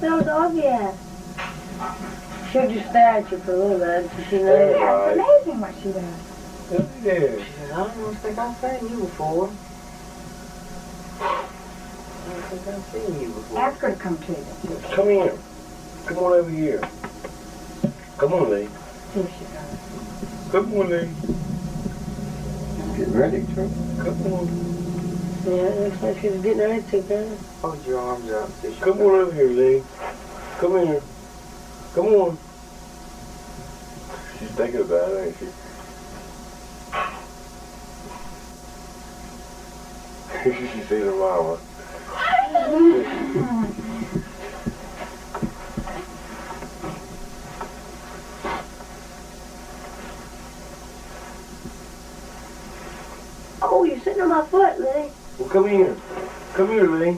little doggy at? She'll just stare at you for a little bit. She knows. Yeah, it's amazing what she does. Yeah. She said, I don't think I've seen you before. I don't think I've seen you before. Ask her to come to you. Come here. Come on over here. Come on, Lee. See if she does. Come on, Lee. Getting ready, too. Come on. Yeah, it looks like she's getting ready to go. Hold your arms out. See Come on over here, Lee. Come here. Come on. She's thinking about it, ain't she? She sees her mama. Oh, you're sitting on my foot, Lily. Well, come here. Come here, Lee.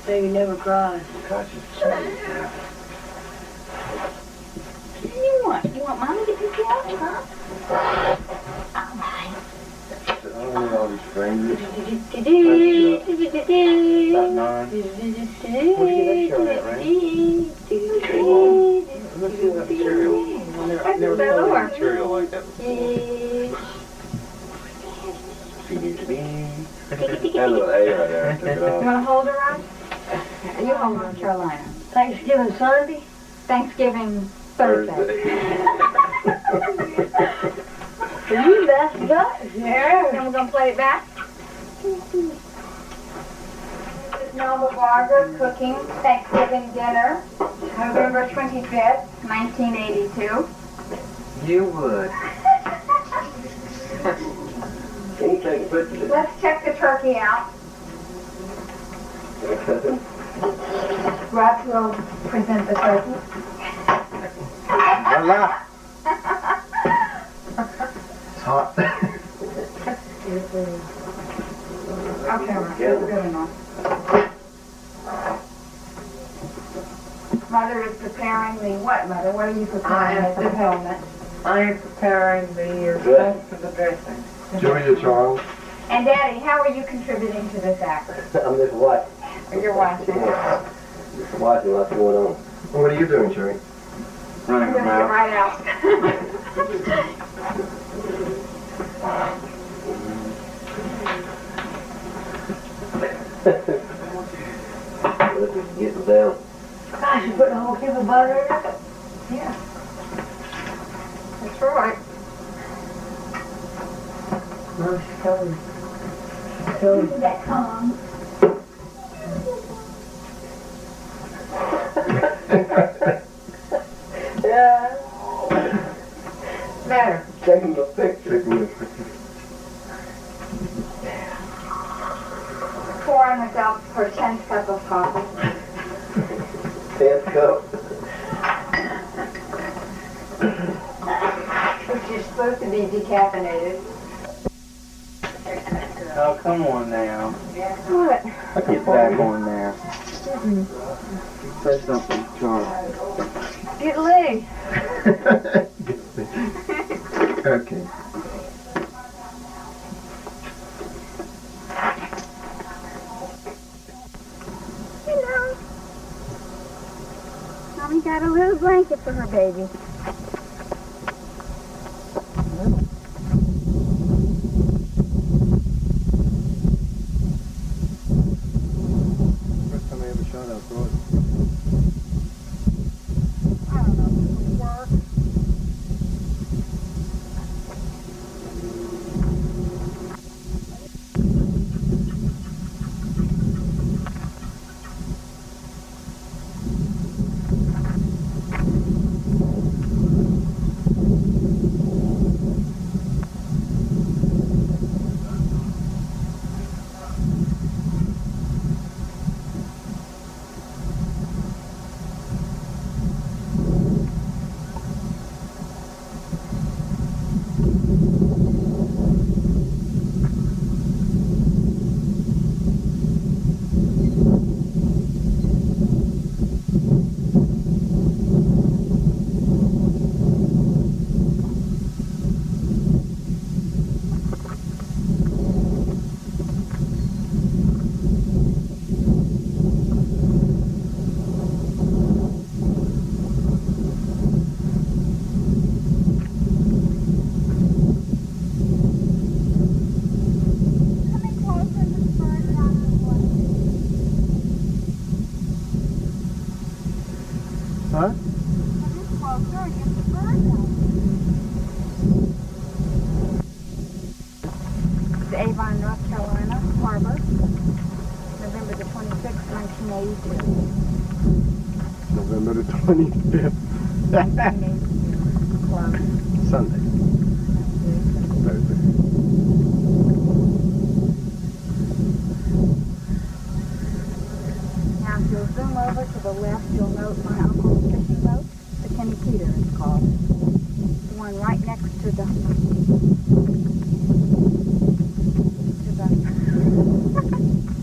So you never cry. Gosh, it's exciting. What do you want? You want Mommy to pick you up, huh? All right. I don't need all these strangers. About 9. Where do you get that shirt at, Ray? Let's see that cereal. I've never That's thought Bella. of cereal like that before. That little A right there. I took it You off. want to hold her on? You hold her on, Carolina. Thanksgiving Sunday? Thanksgiving Thursday. You messed it up. Yeah. Then we're going to play it back. This is Nova Barber cooking Thanksgiving dinner, November 25th, 1982. You would. Can you take a picture? Let's check the turkey out. Rob will present the turkey. Voila. It's hot. Okay, Rob, that's good enough. Mother is preparing the what, Mother? What are you preparing as the helmet? I am preparing the stuff for the dressing. Julia Charles. And Daddy, how are you contributing to this act? I'm just watching. You're watching. Just watching what's going on. What are you doing, Jerry? I'm Running going to her get mouth. right out. Let's just get them down. Gosh, you put a whole cube of butter in it? Yeah. That's right. No, she's telling me. Telling me. That comes. Yeah. Better. Taking the picture. Pour on myself her 10th cup of coffee. 10th cup. Which is supposed to be decaffeinated. Oh, come on now. What? Get back on there. Say something, Charlie. Get Lee. Okay. Hello. Mommy got a little blanket for her baby. First time I ever shot out broad. I don't know if it will work. closer and get the bird out. It's Avon, North Carolina, Harbor, November the 26th, 1982. November the 25th. 1982. Close. Sunday. Thursday. Now, if you'll zoom over to the left, you'll note my uncle's fishing boat, the Kinnakeet it's called. The one right next to the...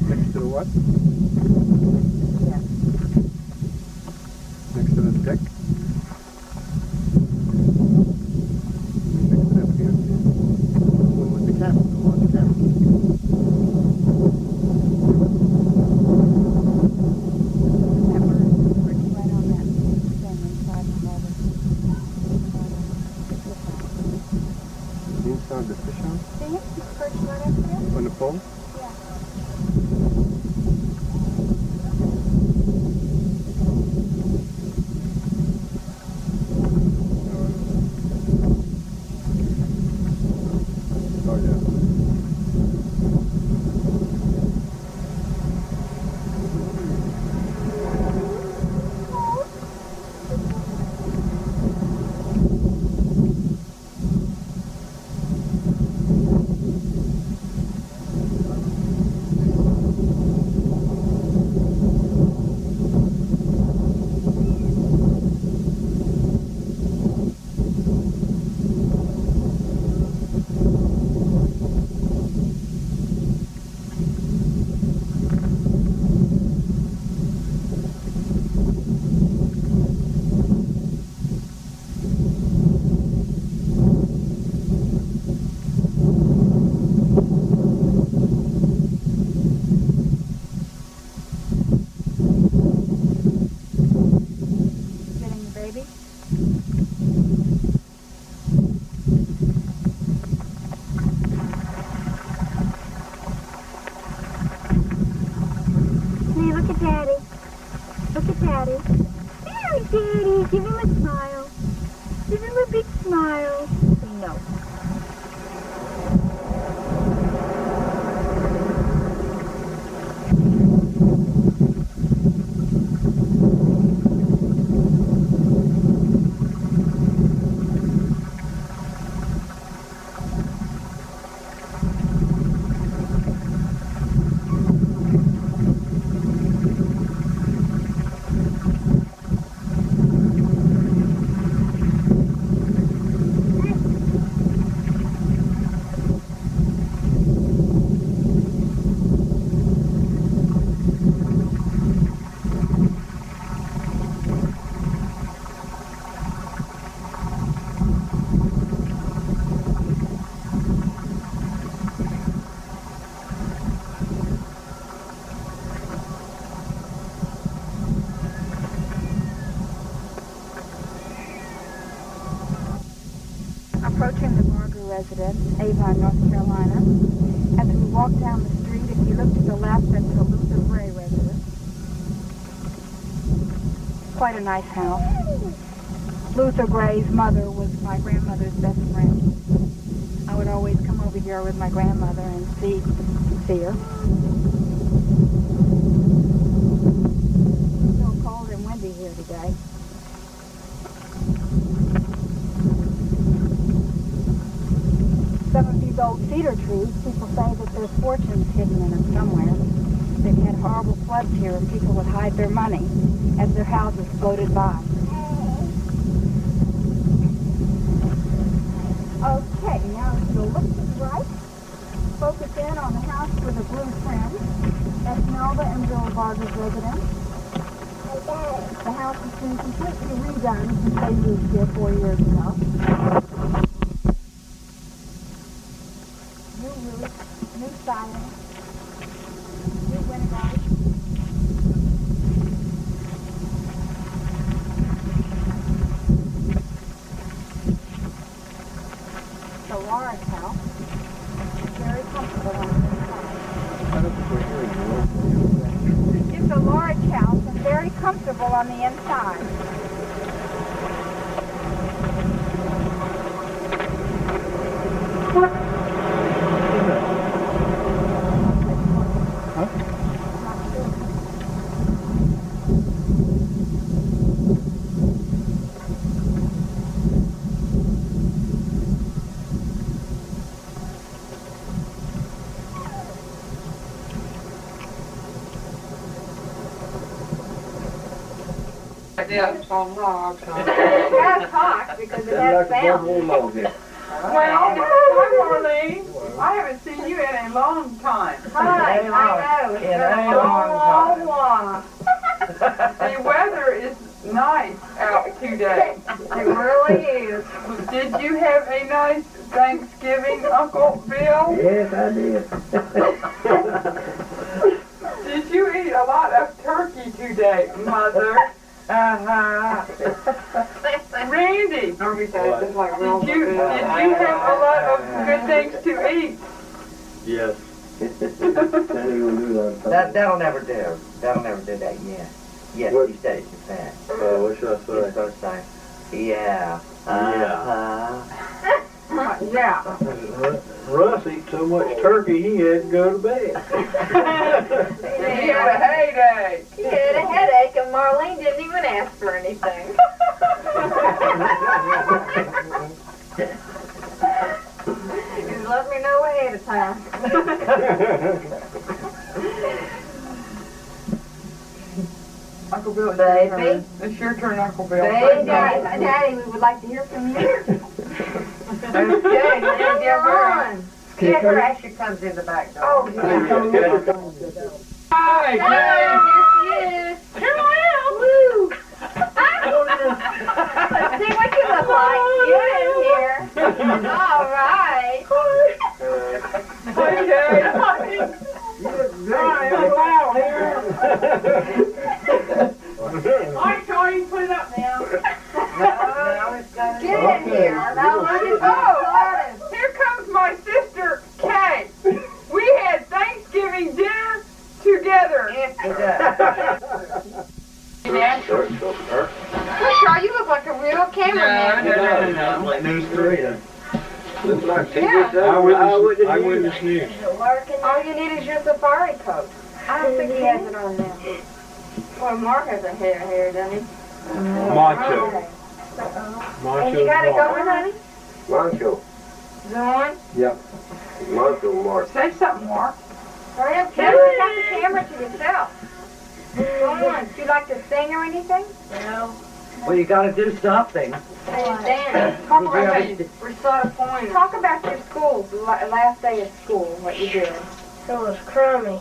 Next to the what? Yes. Next to the deck? Next to that pier. One with the cabin. The one with the cabin. That bird is perched right on that thing inside the harbor. Inside the fish house? See him? He's perched right up there? On the pole? Yeah. Oh yeah. Getting the baby? Hey, look at Daddy. Look at Daddy. There, Daddy. Give him a smile. Give him a big smile. No. Approaching the Barger residence, Avon, North Carolina. As we walk down the street, if you look to the left, that's the Luther Gray residence. Quite a nice house. Luther Gray's mother was my grandmother's best friend. I would always come over here with my grandmother and see her. It's so cold and windy here today. Some of these old cedar trees, people say that there's fortunes hidden in them somewhere. They've had horrible floods here and people would hide their money as their houses floated by. Okay, now if you'll look to the right, focus in on the house with a blue trim. That's Melba and Bill Barger's residence. The house has been completely redone since they moved here 4 years ago. New roof, new siding, new windows. It's a large house. Very comfortable on the inside. It's a large house and very comfortable on the inside. Yes, on logs. It has talked because it has sound. Well, here. Well, hi Marlene. I haven't seen you in a long time. Hi, I know. It's been a long while. The weather is nice out today. It really is. Did you have a nice Thanksgiving, Uncle Bill? Yes, I did. Did you eat a lot of turkey today, Mother? Randy, did you have a lot of good things to eat? Yes. That'll never do. That'll never do that, yeah. Yes, What? he said it, you said. What should I He's say? supposed to say, yeah. Yeah. Russ ate so much turkey he had to go to bed. He had a heyday. He had a headache and Marlene didn't even ask for anything. Just let me know ahead of time. Uncle Bill, it's Baby. your turn. It's your turn, Uncle Bill. Hey, Daddy, we would like to hear from you. Okay, Now you're on. Get her as she comes in the back door. Oh, yeah. Hi, Jay. Here she is. Come on. Woo. Let's see what you look like. Get in here. All right. Hi, Jay. Hi, Uncle Al here. Hi, Tony, put it up now. Get in here. Now look at Oh, here comes my sister, Kay. We had Thanksgiving dinner together. Shaw, you look like a real cameraman. No. Like News 3. Looks like Yeah. Eyewitness News. All you need is your safari coat. I don't think he has it on now. Well, Mark has a hair, doesn't he? Macho. Okay. Macho. And you got it going, honey? Macho. Going? Yep. Macho Mark. Say something more. Hurry up, Kevin. You got the camera to yourself. Go on. Do you like to sing or anything? No. Well, you gotta do something. Dan, talk about how you recite a poem. Talk about your school, the last day of school, what you did. It was crummy.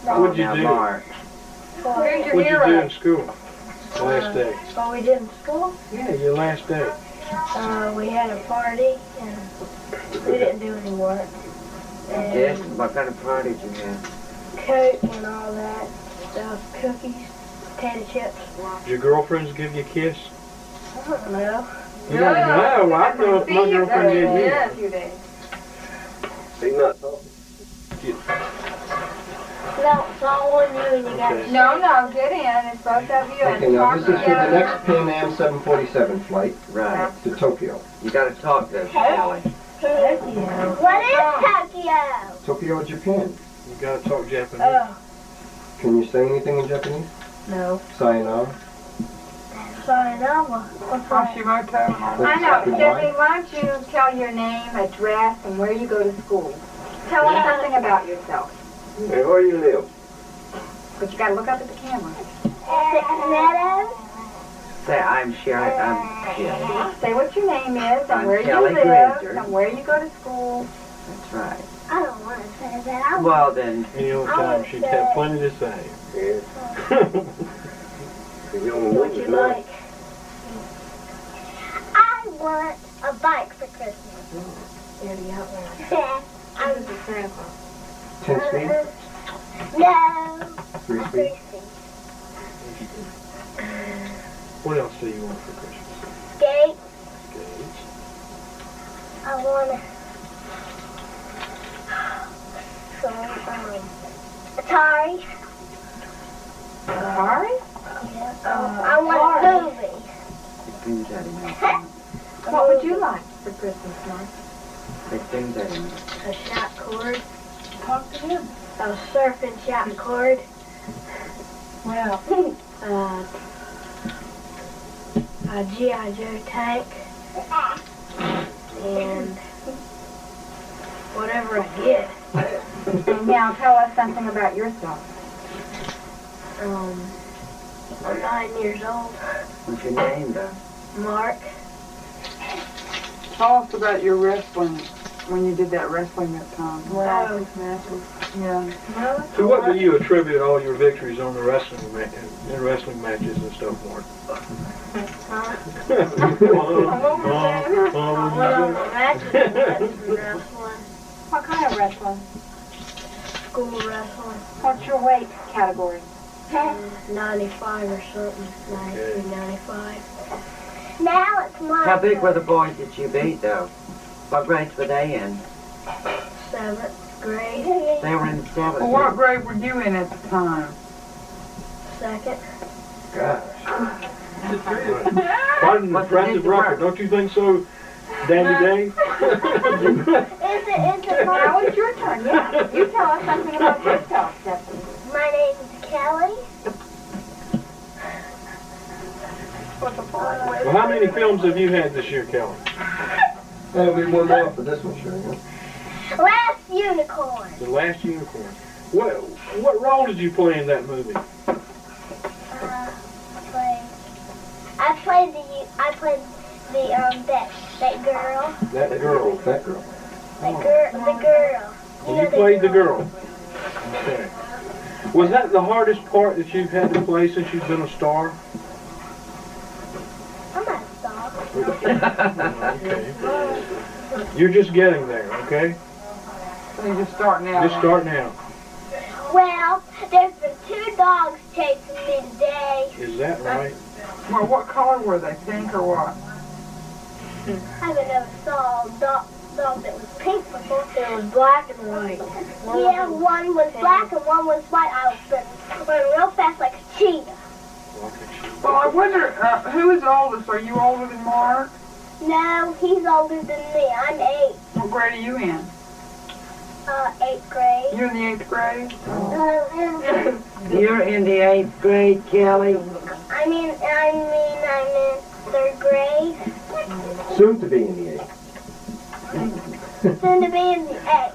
What'd you Now, do? Mark. Who's your What'd you do hero? in school? The last day. What we did in school, Yeah, your last day. we had a party and we didn't do any work. Yes, And what kind of party did you have? cake and all that stuff, cookies, potato chips. Did your girlfriends give you a kiss? I don't know. You don't know. I know if my girlfriend gave me. Yeah, you did. He's not talking. No, it's all on you and you got Okay. to No, get in. It's both of you. Okay, And now talk this is for the together. next Pan Am 747 flight Right. to Tokyo. You gotta talk to Shelley. What is Tokyo? Tokyo, Japan. You gotta talk Japanese. Oh, Can you say anything in Japanese? no. Sayonara. Sayonara. What's that? Hashimoto. I know. Goodbye. Stephanie, why don't you tell your name, address, and where you go to school? Tell us something about yourself. Hey, where you live? But you got to look up at the camera. Say, I'm Shelley. I'm Shelley. Say what your name is, and I'm where you Kelly live, Granger. and where you go to school. That's right. I don't want to say that. Well, then, Any old time she'd have plenty to say. What What you like? I want a bike for Christmas. Yeah, you got one. This is Santa Claus. 10 speed? No. 3 speed? What else do you want for Christmas? Skate. Skates. I want Atari. Sorry? I want a movie. things that in What would you like for Christmas, Mark? Big things that in A shot cord. Talk to him. A surfing shot cord. Well, A G.I. Joe tank. And whatever I get. And now tell us something about yourself. I'm 9 years old. What's your name, though? Mark. Tell us about your wrestling, when you did that wrestling that time. Oh. Yeah. To what do you attribute all your victories on the wrestling in wrestling matches and stuff, Mark? Wrestling. What kind of wrestling? School wrestling. What's your weight category? 95 or something. 93, 95. Now it's my How big were the turn. boys that you beat, though? What grades were they in? 7th grade. They were in 7th. Well, what grade were you in at the time? 2nd. Gosh. Quite an impressive record, don't you think so, Dandy Dave? Is it Now it's your turn, yeah. You tell us something about yourself, Stephanie. My name is Kelly. Well, how many films have you had this year, Kelly? That'll be one more for this one, sure. Last Unicorn. The Last Unicorn. What role did you play in that movie? I played that girl. That girl. That girl. The girl. Well, you played the girl. Okay. Was that the hardest part that you've had to play since you've been a star? I'm not a star. Okay. You're just getting there, okay? So you're just starting out. Just starting out. Well, there's been 2 dogs chasing me today. Is that right? Well, what color were they? Pink or what? I haven't never saw a dog that was pink before. It was black and white. Yeah, one was black and one was white. I was running real fast like a cheetah. Well, I wonder, who is oldest? Are you older than Mark? No, he's older than me. I'm 8. What grade are you in? 8th grade. You're in the 8th grade? You're in the 8th grade, Kelly. I'm in 3rd grade. Soon to be in the 8th. Soon to be in the 8th.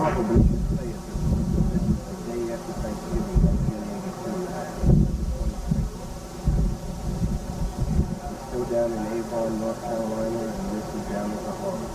probably should say it this is the day after Thanksgiving, 1982. It's still down in Avon, North Carolina, and this is down at the harbor.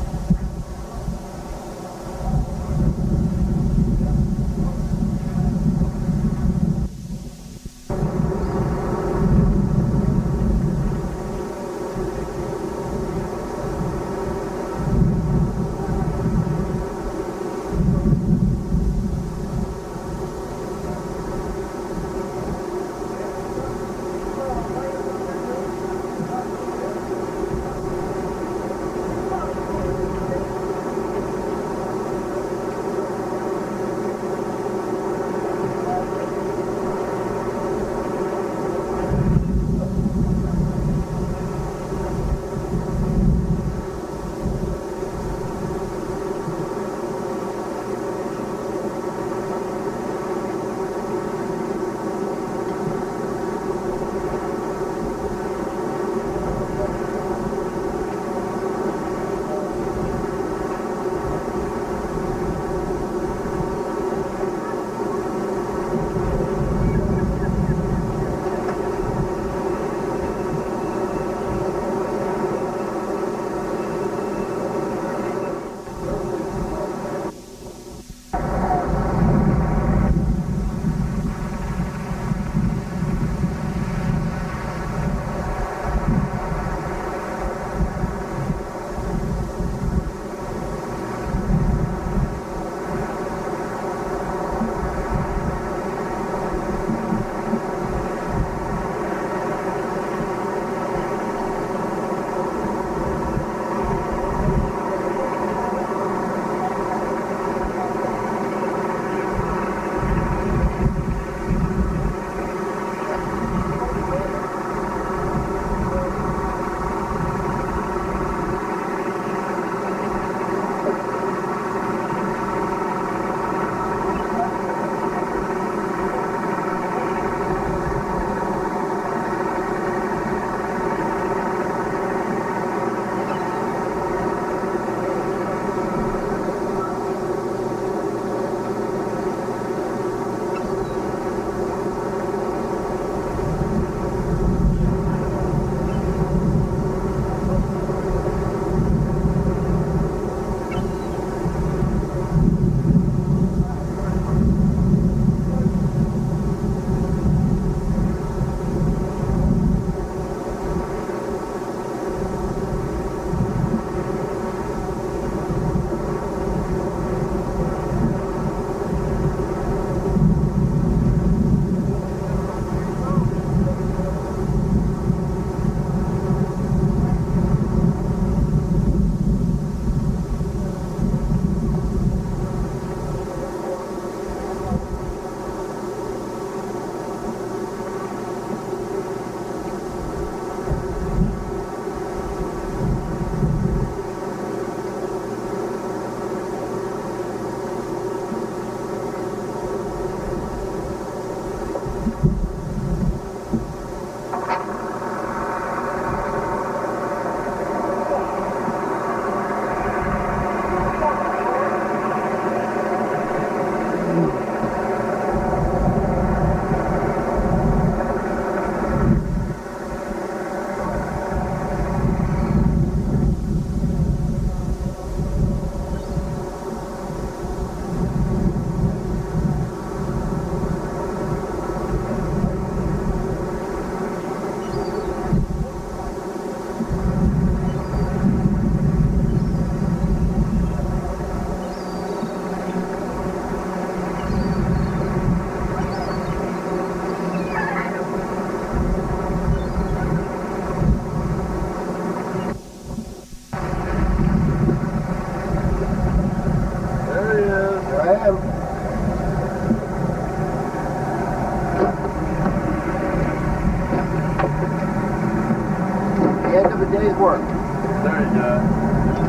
day's work. There you go.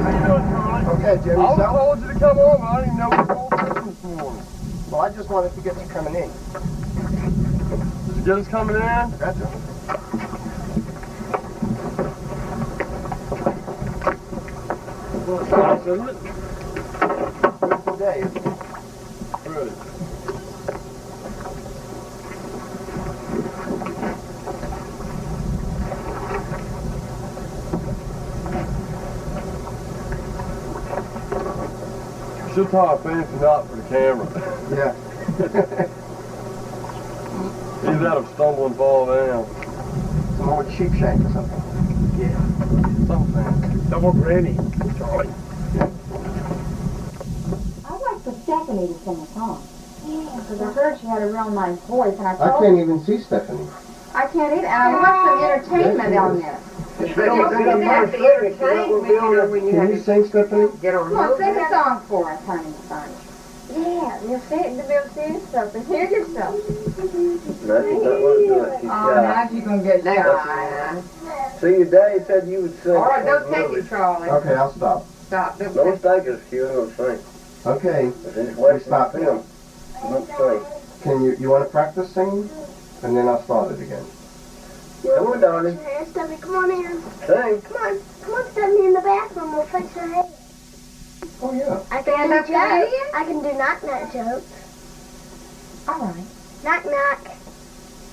How you doing, Charlie? Okay, Jimmy. I So? told you to come on, but I didn't even know what called Christmas morning. Well, I just wanted to get you coming in. Did you get us coming in? That's it. Well, it's nice, isn't it? Beautiful day, isn't it? ready. Should tie a fancy knot for the camera. Yeah. Either that or stumble and fall down. Some old sheep shank or something. Something. Double granny, Charlie. I'd like for Stephanie to sing a song. Yeah. Because I heard she had a real nice voice, and I I told can't even see Stephanie. I can't either, and I want some entertainment on this. Can Can you sing, Stephanie? Come on, sing a song for us, honey, son. Yeah, you'll sing, you'll sing yourself and hear yourself. No, she's not going to do it. She's shy. now she's going to get shy. See, your daddy said you would sing. All right, don't take it, Charlie. Okay, I'll stop. Stop. Don't No take mistake is you ain't going to sing. Okay. If it's wasting stop film, you won't sing. Can you want to practice singing? And then I'll start it again. Come on, darling. Stephanie, come on in. Sing. Come on, Stephanie, in the bathroom. We'll fix her hair. Oh, yeah. I can do jokes. I can do knock-knock jokes. All right. Knock-knock.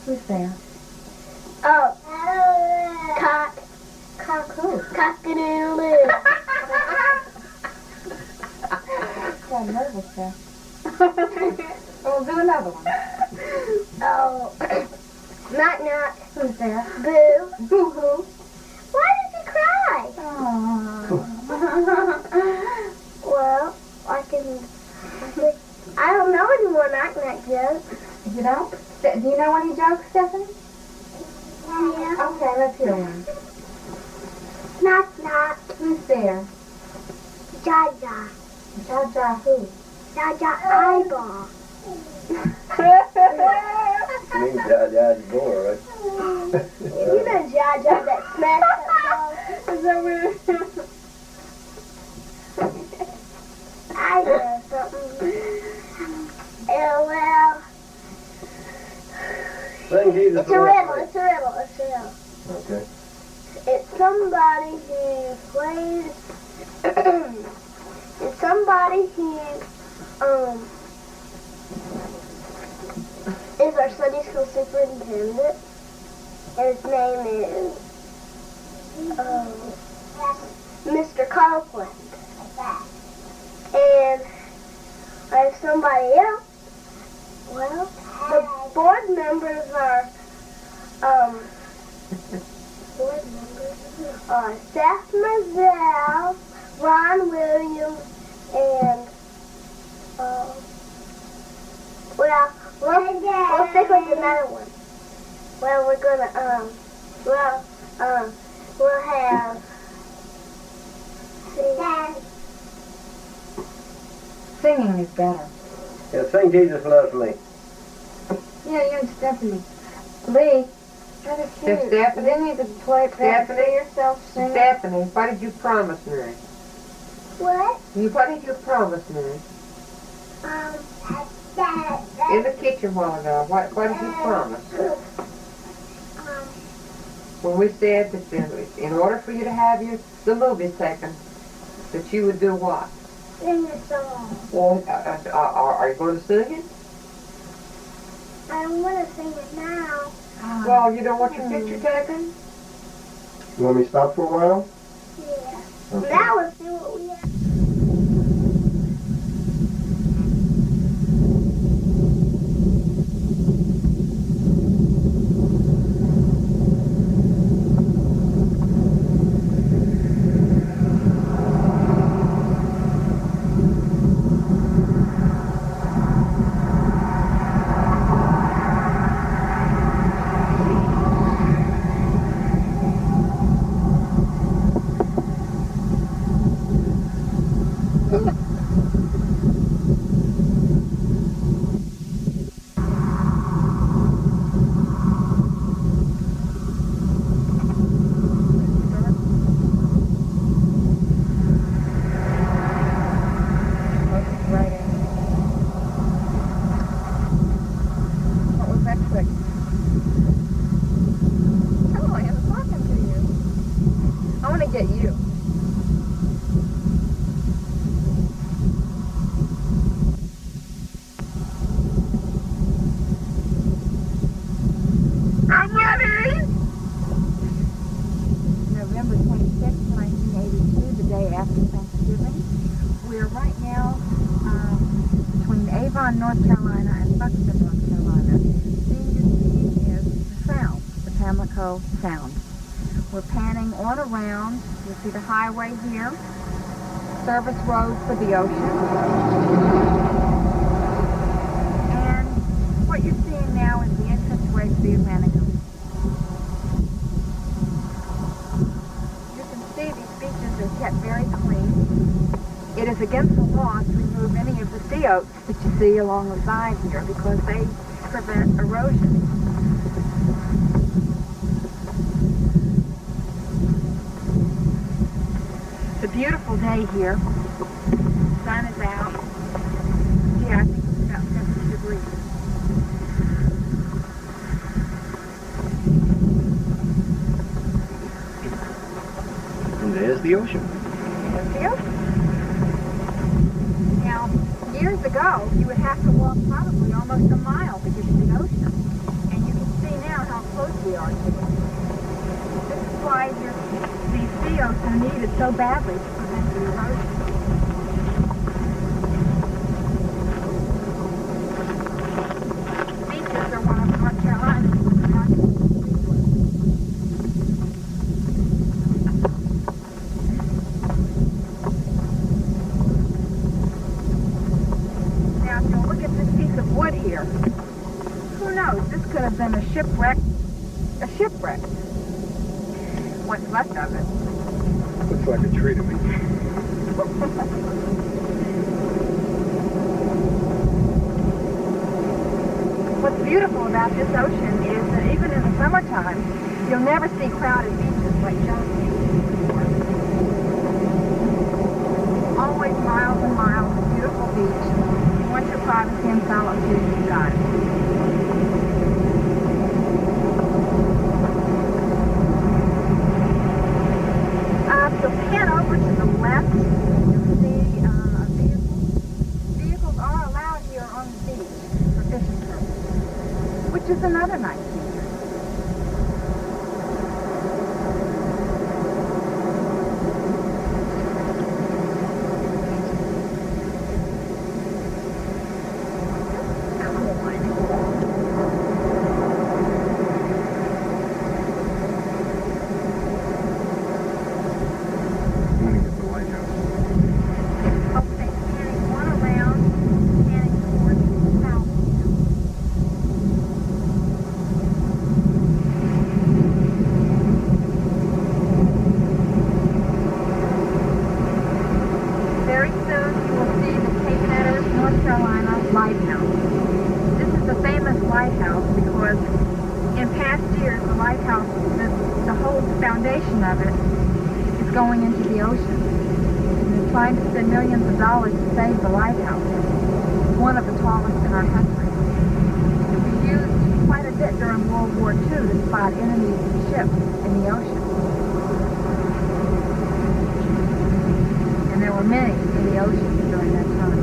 Who's there? Oh. Cock. Cock who? Cock-a-doodle-doo. I'm nervous there. We'll do another one. Oh. Knock-knock. Who's there? Boo. Boo-hoo. Why did you cry? Well, I don't know any more knock-knock jokes. You don't? Do you know any jokes, Stephanie? Yeah. Okay, let's hear one. Knock-knock. Who's there? Jaja. Jaja who? Jaja eyeball. You mean Jaja's boy, right? You know Jaja that smashed that ball? Is that weird? I know something. LOL. Sing Jesus. It's a riddle. It's a riddle. It's a riddle. Okay. It's somebody who plays. It's somebody who is our Sunday school superintendent, and his name is Mr. Copeland. And I have somebody else. Well, the board members are Seth Mazel, Ron Williams, and we'll stick with another one. Well, we're gonna we'll have Singing is better. Yeah, sing Jesus loves me. Yeah, you and Stephanie. Lee. That is cute. Stephanie? Then you could play Stephanie? yourself singing. Stephanie, what did you promise me? what? What did you promise me? In the kitchen a while ago, what did you promise? When we said that in order for you to have the movie taken, that you would do what? Sing a song. Well, are you going to sing it? I don't want to sing it now. Well, you don't want your picture taken? You want me to stop for a while? Yeah. Okay. Now we'll see what we have. after Thanksgiving. We're right now between Avon, North Carolina and Buxton, North Carolina. Seeing you see is the Sound, the Pamlico Sound. We're panning on around. You see the highway here, service road for the ocean. And what you're seeing now is the entranceway to the Atlantic Ocean. You can see these beaches are kept very clean. It is against the law to remove any of the sea oats that you see along the side here because they prevent erosion. It's a beautiful day here. The sun is out. Yeah, I think it's about 70 degrees. And there's the ocean. There's the ocean. Now, years ago, you would have to walk probably almost a mile to get to the ocean. And you can see now how close we are to it. This is why these sea oats are needed so badly to prevent the erosion. Beaches are one of North Carolina's most valuable resources. Now, if you'll look at this piece of wood here, who knows, this could have been a shipwreck. What's left of it. Looks like a tree to me. What's beautiful about this ocean is that even in the summertime, you'll never see crowded beaches like Jones Beach. Always miles and miles of beautiful beach. If you want your privacy and solitude, you've got it. If you'll pan over to the left, you'll see a vehicle. Vehicles are allowed here on the beach for fishing purposes, which is another nice feature. Going into the ocean. And they're trying to spend millions of dollars to save the lighthouse. It's one of the tallest in our country. It was used quite a bit during World War II to spot enemy ships in the ocean. And there were many in the ocean during that time.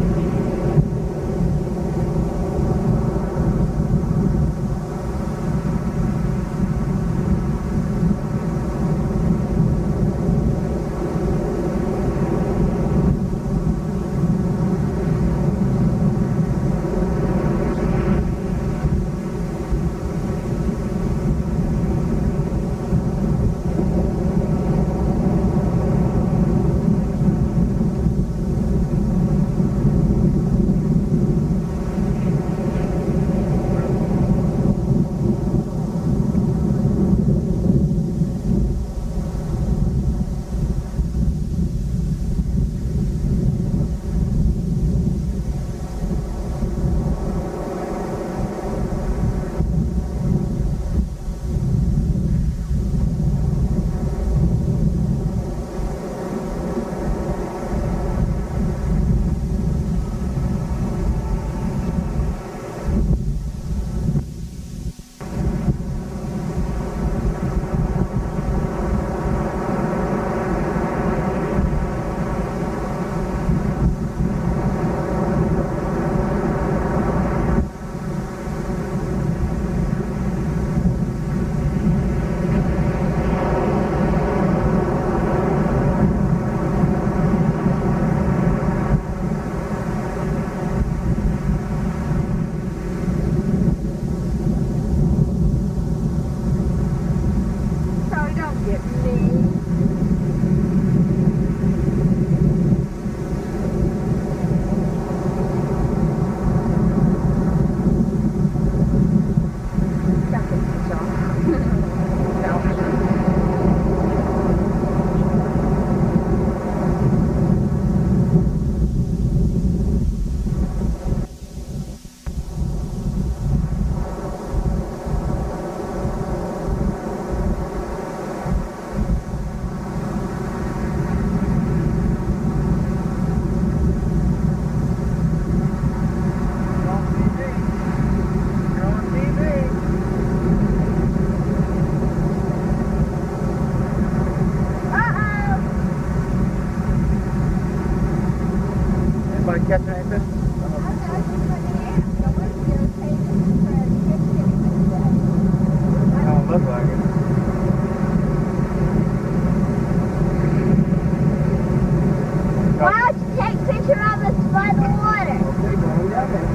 Anybody catching anything? Don't look like it. Why don't you take a picture of us by the water? Okay, going down there.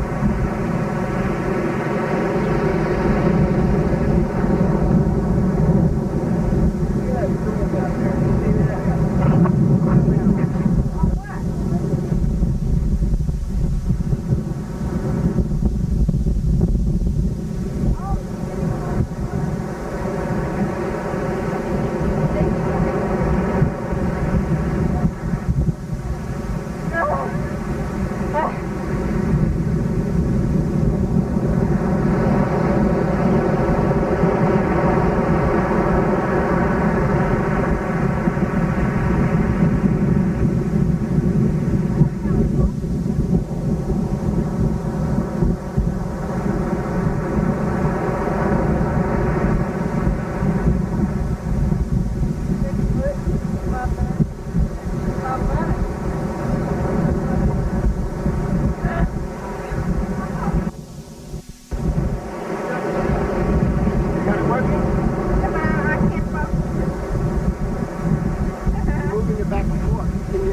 Moving it back and forth. Can you,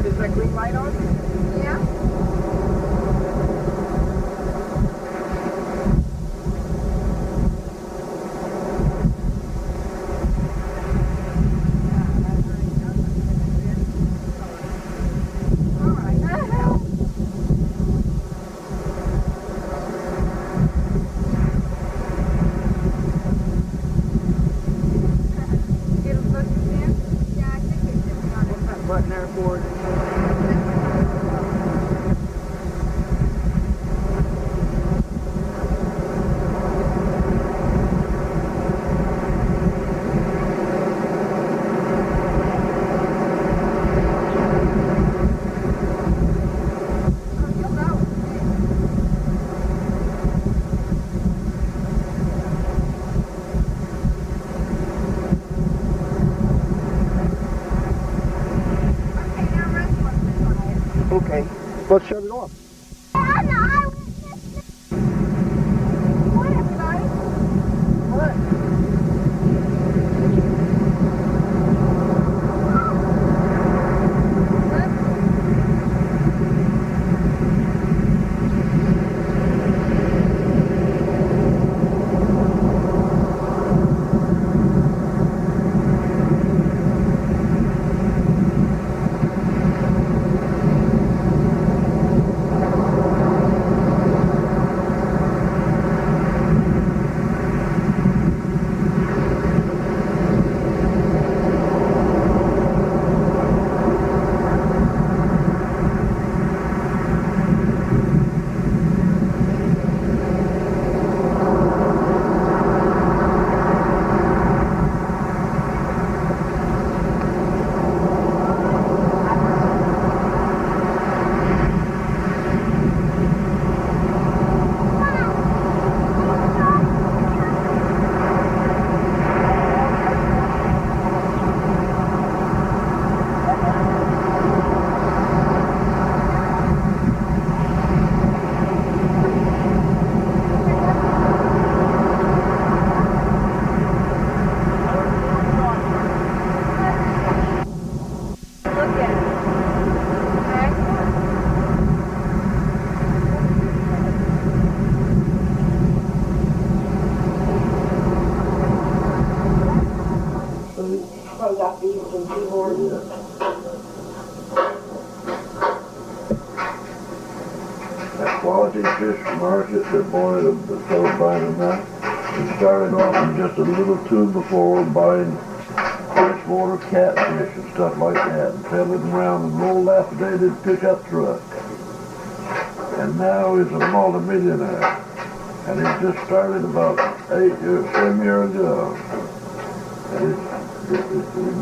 is that green light on? Yeah. What's that button there for? Okay, let's shut it off. I'm the eyewitness. What, everybody? Probably got beef and seahorse. That quality fish market, the boy that started buying them now, he started off in just a little tube before buying freshwater catfish and stuff like that, and peddling around in an old dilapidated pickup truck. And now he's a multimillionaire. And he just started about 7 years ago. And he's a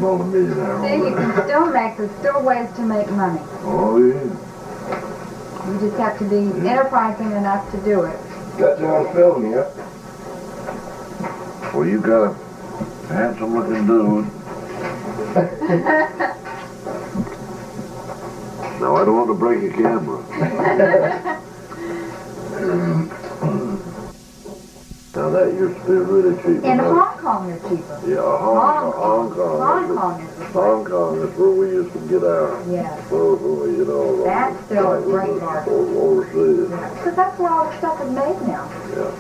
multimillionaire. See, you can still make, there's still ways to make money. Oh, yeah. You just have to be enterprising enough to do it. Got you on film, yeah? Well, you got a handsome looking dude. No, I don't want to break a camera. Now that used to be really cheap. In Hong Kong, they're cheaper. Yeah, Hong Kong. Hong Kong is where we used to get our, Yes. you know, That's still a great market. overseas. Because that's where all the stuff is made now. Yeah.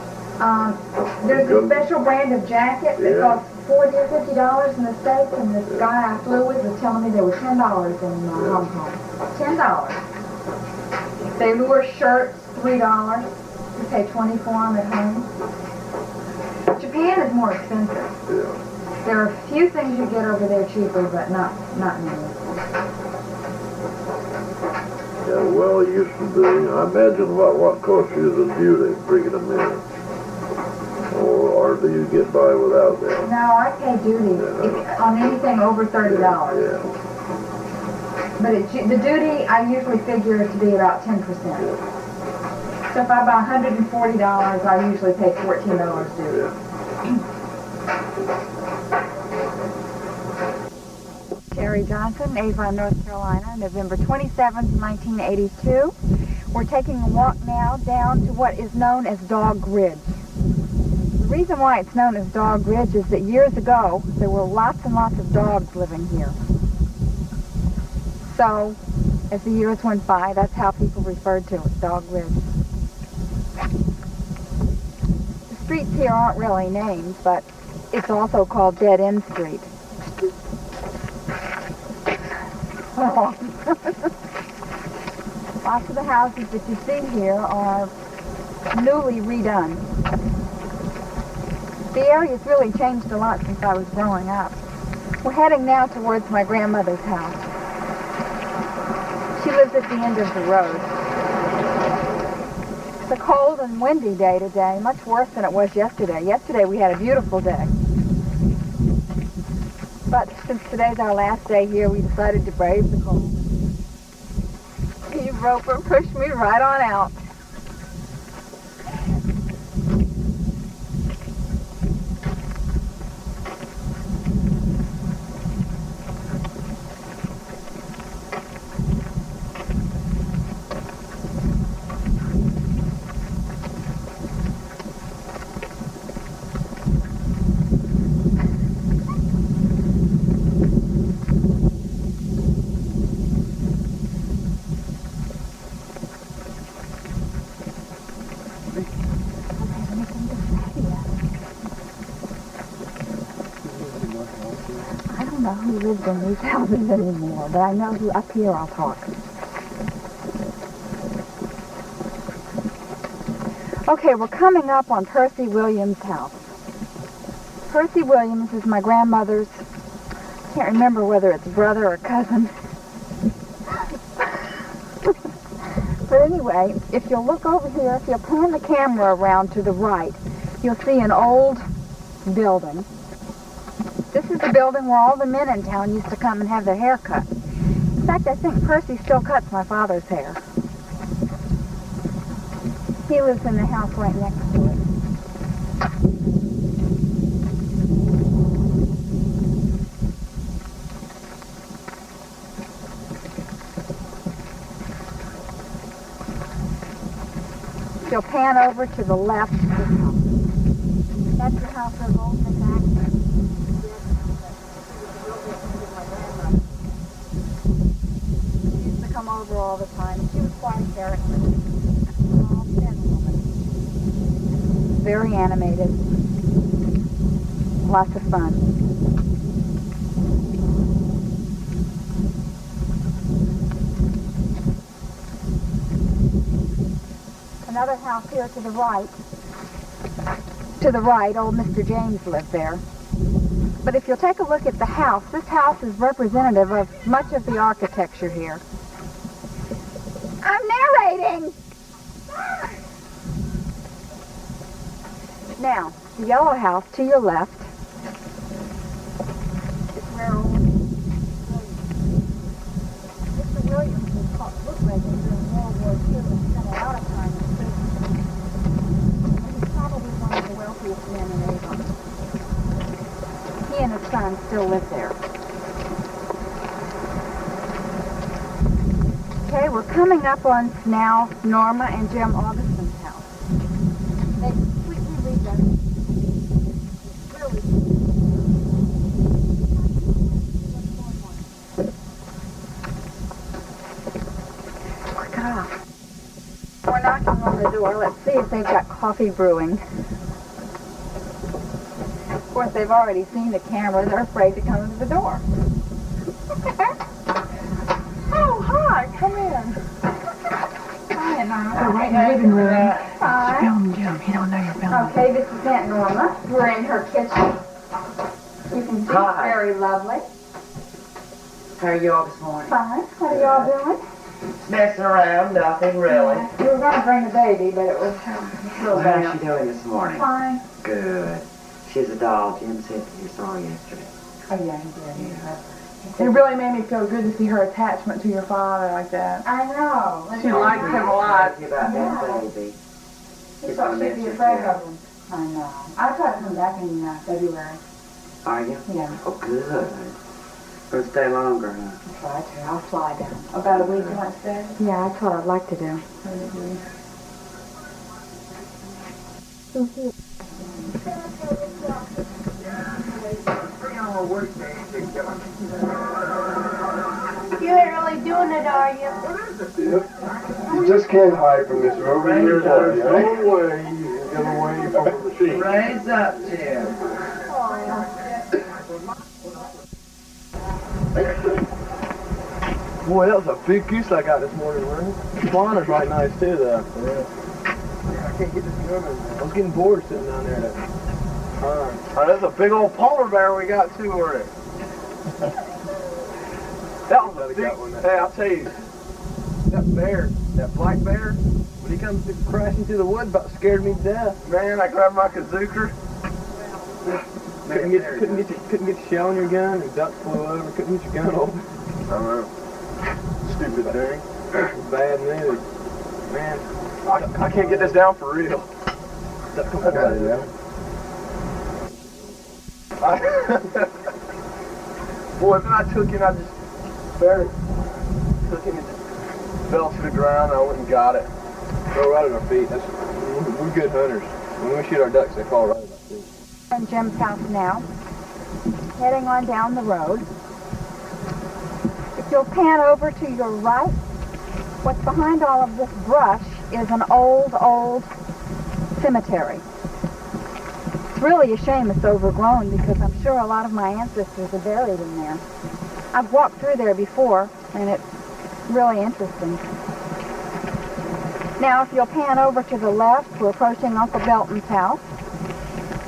There's a special brand of jacket that Yeah. costs $40 or $50 in the States, and this guy I flew with was telling me they were $10 in Hong Kong. $10. Velour shirts, $3. You pay $20 for them at home. Japan is more expensive. Yeah. There are a few things you get over there cheaper, but not many. Yeah, well, it used to be. I imagine what cost you a duty bringing them in. Or do you get by without them? No, I pay duty on anything over $30. Yeah. But the duty I usually figure to be about 10%. So if I buy $140, I usually pay $14 duty. Yeah. Sherry Johnson, Avon, North Carolina, November 27th, 1982. We're taking a walk now down to what is known as Dog Ridge. The reason why it's known as Dog Ridge is that years ago there were lots and lots of dogs living here. So, as the years went by, that's how people referred to it, Dog Ridge. The streets here aren't really named, but it's also called Dead End Street. Lots of the houses that you see here are newly redone. The area's really changed a lot since I was growing up. We're heading now towards my grandmother's house. She lives at the end of the road. It's a cold and windy day today, much worse than it was yesterday. Yesterday we had a beautiful day. But since today's our last day here, we decided to brave the cold. Steve Roper pushed me right on out. I don't know who lives in these houses anymore, but I know who up here I'll talk. Okay, we're coming up on Percy Williams' house. Percy Williams is my grandmother's, I can't remember whether it's brother or cousin. But anyway, if you'll look over here, if you'll pan the camera around to the right, you'll see an old building. This is the building where all the men in town used to come and have their hair cut. In fact, I think Percy still cuts my father's hair. He lives in the house right next to it. If you'll pan over to the left, that's the house of old Kinnakeet. She used to come over all the time. She was quite a character. Small, thin woman. Very animated. Lots of fun. Another house here to the right. To the right, old Mr. James lived there. But if you'll take a look at the house, this house is representative of much of the architecture here. I'm narrating! Now, the yellow house to your left is where old Mr. Williams was caught bootlegging during World War II and spent a lot of time in prison. And he's probably one of the wealthiest men in Avon. He and his son still live there. coming up on now Norma and Jim Augustin's house. They completely redone it. Really. Look it up. We're knocking on the door. Let's see if they've got coffee brewing. Of course, they've already seen the camera. They're afraid to come to the door. Oh, hi. Come in. Hi, Norma. They're right in the living room. Hi. Film Jim. He don't know you're filming. Okay, this is Aunt Norma. We're in her kitchen. You can see Hi. it's very lovely. How are you all this morning? Fine. What are y'all doing? Messing around, nothing really. We were going to bring the baby, but it was Well, how's she doing this morning? fine. Good. She's a doll. Jim said that you saw her yesterday. Oh, yeah, he did. It really made me feel good to see her attachment to your father like that. I know. She likes him a lot. Crazy about that baby. He He's thought gonna she'd miss be you, afraid yeah. of him. I know. I tried to come back in February. Are you? Yeah. Oh, good. Gonna stay longer, huh? I'll try to. I'll fly down. About a week you want to stay? Yeah, that's what I'd like to do. You ain't really doing it, are you? You just can't hide from this roving There's reporter, no eh? way you can get away from the machine. Raise up, Jim. Boy, that was a big goose I got this morning, Ray. The flying right nice too, though. Yeah. I can't get this moving. I was getting bored sitting down there. That's a big old polar bear we got too, already. That was a big. Hey, I'll tell you, that bear, that black bear, when he comes crashing through the woods, about scared me to death. Man, I grabbed my kazooker. Couldn't get your shell on your gun. The duck flew over. Couldn't get your gun open. I don't know. Stupid thing. Bad news. Man, I can't get this down for real. I got it, yeah. Boy, then I took it, I just buried it. Took it and it just fell to the ground. I went and got it. Fell right at our feet. We're good hunters. When we shoot our ducks, they fall right at our feet. In Jim's house now, heading on down the road. If you'll pan over to your right, what's behind all of this brush is an old cemetery. It's really a shame it's overgrown because I'm sure a lot of my ancestors are buried in there. I've walked through there before and it's really interesting. Now if you'll pan over to the left, we're approaching Uncle Belton's house.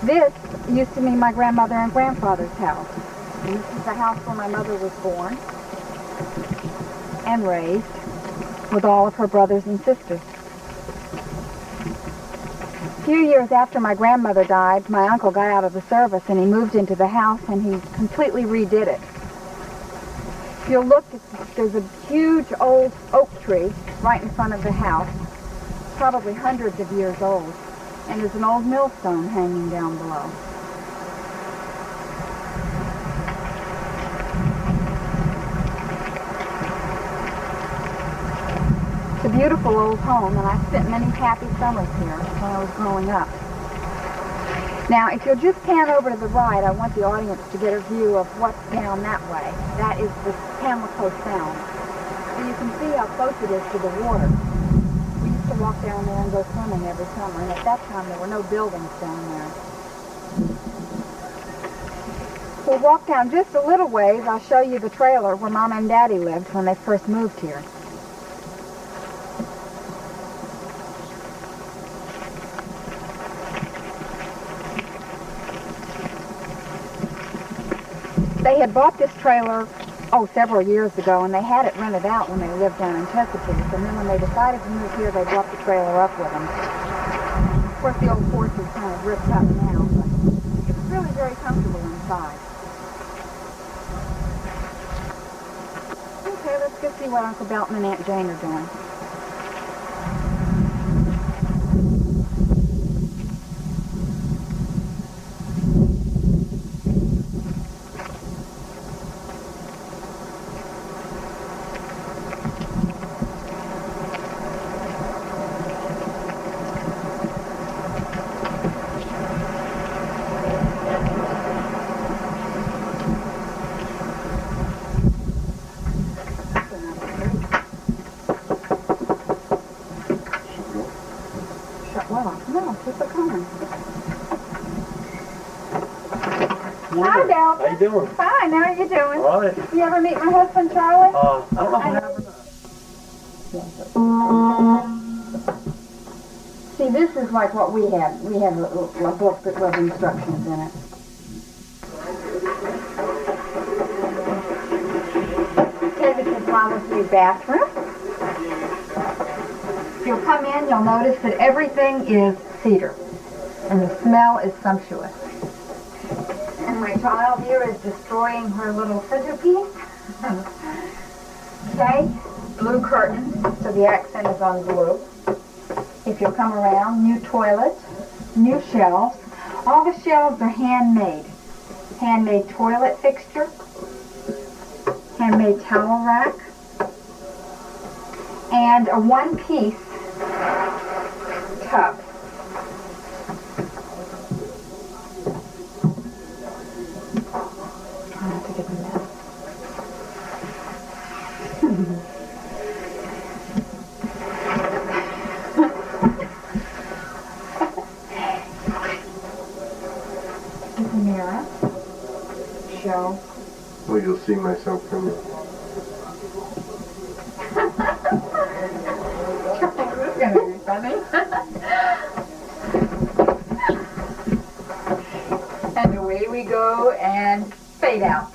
This used to be my grandmother and grandfather's house. And this is the house where my mother was born and raised with all of her brothers and sisters. A few years after my grandmother died, my uncle got out of the service and he moved into the house and he completely redid it. If you'll look, there's a huge old oak tree right in front of the house, probably hundreds of years old, and there's an old millstone hanging down below. It's a beautiful old home, and I spent many happy summers here when I was growing up. Now, if you'll just pan over to the right, I want the audience to get a view of what's down that way. That is the Pamlico Sound. So you can see how close it is to the water. We used to walk down there and go swimming every summer, and at that time there were no buildings down there. We'll walk down just a little ways. I'll show you the trailer where Mom and Daddy lived when they first moved here. They had bought this trailer, several years ago, and they had it rented out when they lived down in Chesapeake. And then when they decided to move here, they brought the trailer up with them. Of course, the old porch is kind of ripped up now, but it's really very comfortable inside. Okay, let's go see what Uncle Belton and Aunt Jane are doing. Oh, no, keep it coming. Hi, Del. How you doing? Fine, how are you doing? All right. You ever meet my husband, Charlie? I don't know if I have or not. See, this is like what we have. We have a book that with instructions in it. Okay, this is Mama's new bathroom. If you'll come in, you'll notice that everything is cedar, and the smell is sumptuous. And my child here is destroying her little centerpiece. Okay, blue curtains, so the accent is on blue. If you'll come around, new toilet, new shelves. All the shelves are handmade. Handmade toilet fixture, handmade towel rack, and a one-piece tub. I have to get the mess. There's a mirror. Show. Well, you'll see myself from it. This is gonna be funny. And away we go and fade out.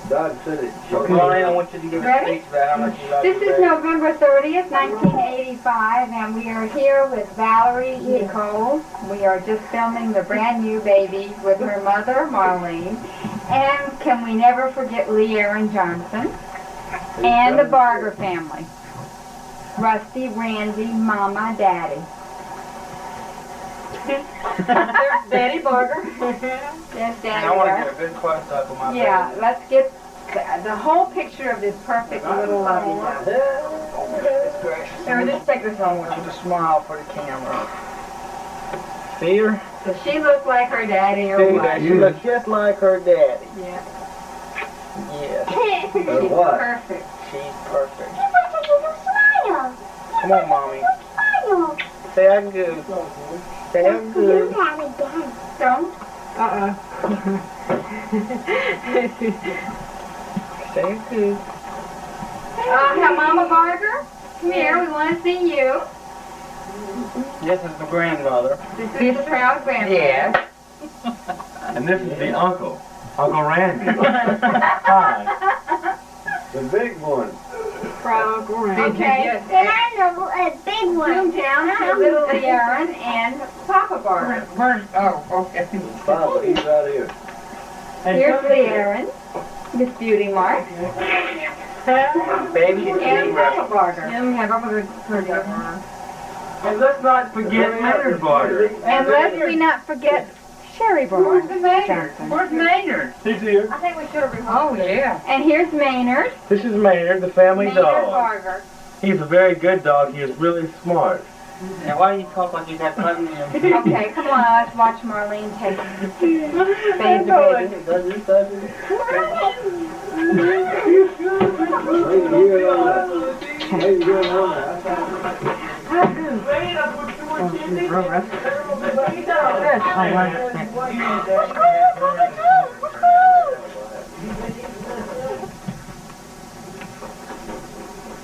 Dog said it. Marlene, I want you to give a speech about how much you like This is November 30th, 1985, and we are here with Valerie Nicole. We are just filming the brand new baby with her mother, Marlene. And can we never forget Lee Aaron Johnson and the Barger family. Rusty, Randy, Mama, Daddy. There's Daddy Barger. Yes, Daddy I want to Barger. get a good close up of my Yeah, baby. let's get the whole picture of this perfect little lovey-dovey. Here, just take this home with you to smile for the camera. See her? Does she look like her daddy or See what? that? She looks just like her daddy. Yeah. Yes. She's what? perfect. She's perfect. Smile. Come on, Mommy. Smile. Say I'm good. Say I'm Do good. that again. Don't? Say I'm good. Now, Mama Barger, come here. We want to see you. This is the grandmother. This is the proud grandmother. Yeah. And this is the uncle, Uncle Randy. Hi. The big one. Proud grandmother. Okay. And I'm a big one. Zoom down to little Lee Aaron and Papa Barger. Okay. Papa, he's out here. Here's Lee Aaron, Miss Beauty Mark, Baby, and Papa Barger. And we have over the And let's not forget Maynard Barger. And lest we not forget Sherry Barger. Where's Maynard? He's here. I think we should have removed Oh, yeah. And here's Maynard. This is Maynard, the family Maynard dog. Barger. He's a very good dog. He is really smart. Now, why do you talk like you got fun in him? Okay, come on, let's watch Marlene take bathe the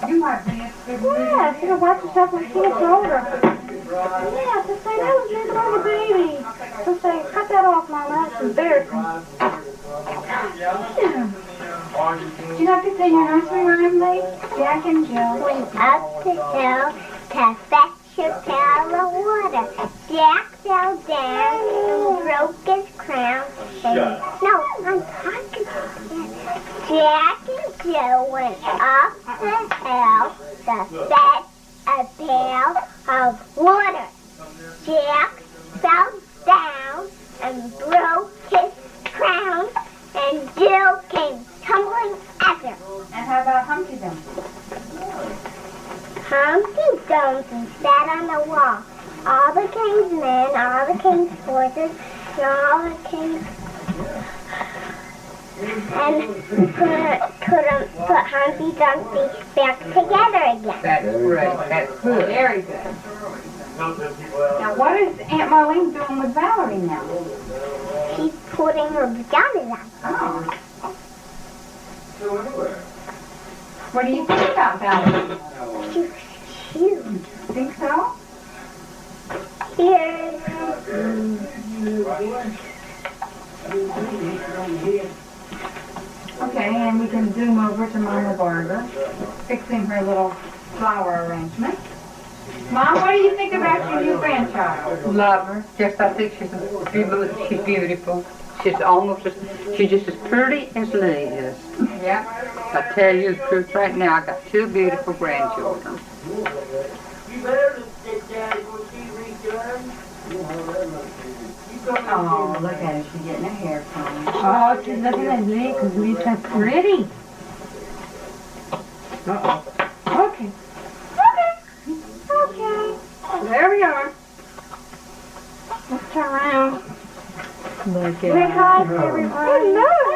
You might be a Yeah, she can watch herself when she gets older. Yeah, just say that was just like a baby. Just say, cut that off, Mama, that's embarrassing. Do you have to say your nursery rhyme, Lee? Jack and Jill. Went up the hill to fetch a pail of water. Jack fell down and broke his crown. No, I'm talking. Jack and Jill went up the hill to fetch a pail of water. Jack fell down and broke his crown, and Jill came tumbling after. And how about Humpty Dumpty? Humpty Dumpty sat on the wall. All the king's men, all the king's horses, and all the king's put Humpty Dumpty back together again. That's great. That's good. Very good. Now, what is Aunt Marlene doing with Valerie now? She's putting her pajamas on. Oh. What do you think about Valerie? She's cute. Think so? Here's Okay, and we can zoom over to Mama Barbara, fixing her little flower arrangement. Mom, what do you think about your new grandchild? Love her. Just I think she's beautiful. She's almost she's just as pretty as Lee is. Yeah. I tell you the truth right now, I got 2 beautiful grandchildren. Oh, look at her. She's getting her hair combed. Oh, she's looking at Lee because Lee's so pretty. Okay. There we are. Let's turn around. Look Say hi to everyone. Hello.